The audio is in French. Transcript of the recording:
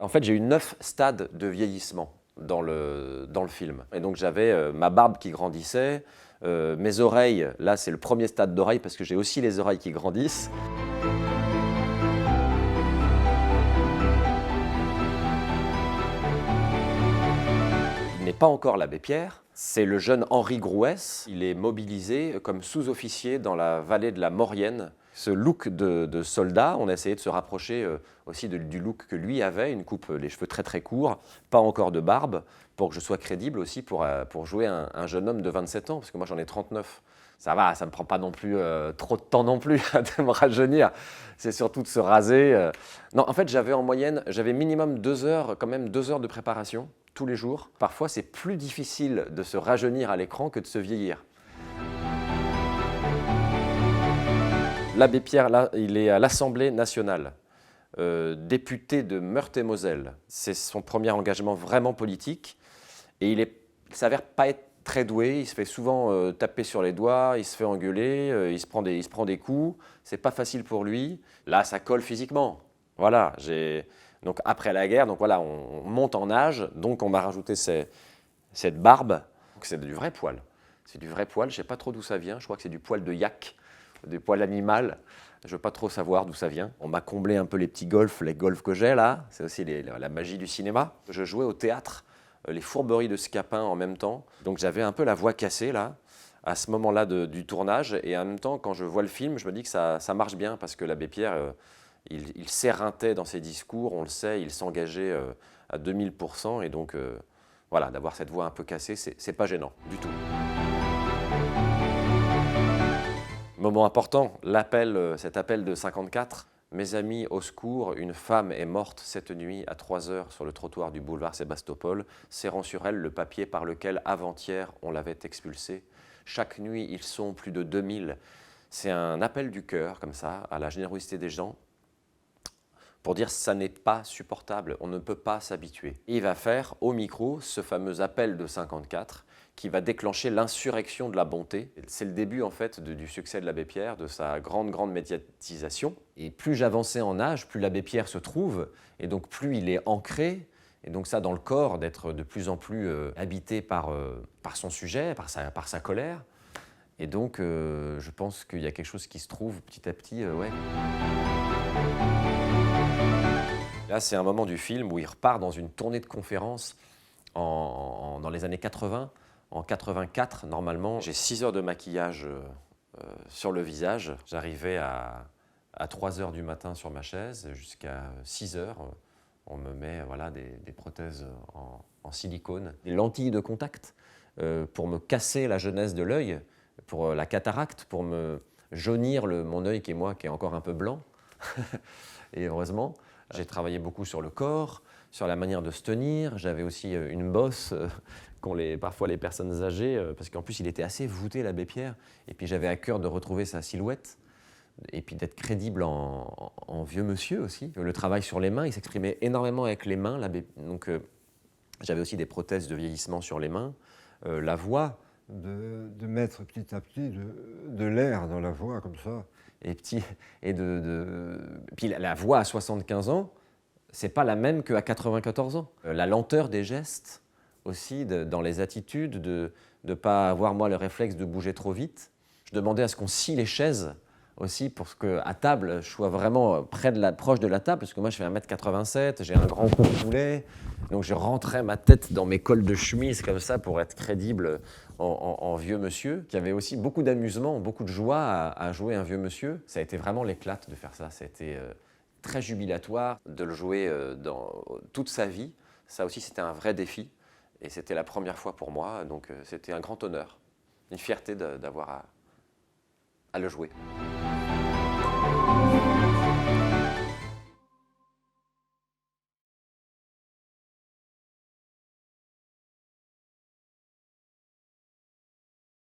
En fait, j'ai eu 9 stades de vieillissement dans le film. Et donc j'avais ma barbe qui grandissait, mes oreilles, là c'est le premier stade d'oreille parce que j'ai aussi les oreilles qui grandissent. Il n'est pas encore l'abbé Pierre, c'est le jeune Henri Grouès. Il est mobilisé comme sous-officier dans la vallée de la Maurienne. Ce look de soldat, on a essayé de se rapprocher aussi du look que lui avait, une coupe, les cheveux très très courts, pas encore de barbe, pour que je sois crédible aussi pour jouer un jeune homme de 27 ans, parce que moi j'en ai 39. Ça va, ça ne me prend pas non plus trop de temps non plus de me rajeunir. C'est surtout de se raser. Non, en fait, j'avais minimum 2 heures, quand même 2 heures de préparation tous les jours. Parfois, c'est plus difficile de se rajeunir à l'écran que de se vieillir. L'abbé Pierre, là, il est à l'Assemblée nationale, député de Meurthe-et-Moselle. C'est son premier engagement vraiment politique. Et il s'avère pas être très doué, il se fait souvent taper sur les doigts, il se fait engueuler, il se prend des coups. C'est pas facile pour lui. Là, ça colle physiquement. Voilà, donc après la guerre, donc voilà, on monte en âge, donc on m'a rajouté cette barbe. C'est du vrai poil. C'est du vrai poil, je sais pas trop d'où ça vient, je crois que c'est du poil de yak. Des poils animal, je ne veux pas trop savoir d'où ça vient. On m'a comblé un peu les golfs que j'ai là, c'est aussi la magie du cinéma. Je jouais au théâtre, les fourberies de Scapin en même temps, donc j'avais un peu la voix cassée là, à ce moment-là du tournage, et en même temps, quand je vois le film, je me dis que ça marche bien, parce que l'abbé Pierre, il s'éreintait dans ses discours, on le sait, il s'engageait à 2000%, et donc voilà, d'avoir cette voix un peu cassée, c'est pas gênant du tout. Moment important, cet appel de 54. Mes amis, au secours, une femme est morte cette nuit à 3 heures sur le trottoir du boulevard Sébastopol, serrant sur elle le papier par lequel, avant-hier, on l'avait expulsée. Chaque nuit, ils sont plus de 2000. C'est un appel du cœur, comme ça, à la générosité des gens, pour dire que ça n'est pas supportable, on ne peut pas s'habituer. Il va faire, au micro, ce fameux appel de 54, qui va déclencher l'insurrection de la bonté. C'est le début en fait du succès de l'abbé Pierre, de sa grande médiatisation. Et plus j'avançais en âge, plus l'abbé Pierre se trouve, et donc plus il est ancré, et donc ça dans le corps, d'être de plus en plus habité par son sujet, par sa colère. Et donc je pense qu'il y a quelque chose qui se trouve petit à petit, ouais. Là, c'est un moment du film où il repart dans une tournée de conférences dans les années 80. En 84, normalement, j'ai 6 heures de maquillage sur le visage. J'arrivais à 3 heures du matin sur ma chaise, jusqu'à 6 heures. On me met voilà, des prothèses en silicone, des lentilles de contact pour me casser la jeunesse de l'œil, pour la cataracte, pour me jaunir mon œil qui est encore un peu blanc. Et heureusement, j'ai travaillé beaucoup sur le corps, sur la manière de se tenir. J'avais aussi une bosse qu'ont parfois les personnes âgées, parce qu'en plus il était assez voûté, l'abbé Pierre. Et puis j'avais à cœur de retrouver sa silhouette, et puis d'être crédible en vieux monsieur aussi. Le travail sur les mains, il s'exprimait énormément avec les mains. Donc j'avais aussi des prothèses de vieillissement sur les mains. La voix. De mettre petit à petit de l'air dans la voix, comme ça. Puis la voix à 75 ans, c'est pas la même qu'à 94 ans. La lenteur des gestes aussi, dans les attitudes, de ne pas avoir, moi, le réflexe de bouger trop vite. Je demandais à ce qu'on scie les chaises aussi pour qu'à table, je sois vraiment proche de la table, parce que moi, je fais 1m87, j'ai un grand cou de poulet, donc je rentrais ma tête dans mes cols de chemise comme ça pour être crédible en vieux monsieur, qui avait aussi beaucoup d'amusement, beaucoup de joie à jouer un vieux monsieur. Ça a été vraiment l'éclate de faire ça, ça a été très jubilatoire de le jouer dans toute sa vie. Ça aussi, c'était un vrai défi, et c'était la première fois pour moi, donc c'était un grand honneur, une fierté d'avoir à le jouer.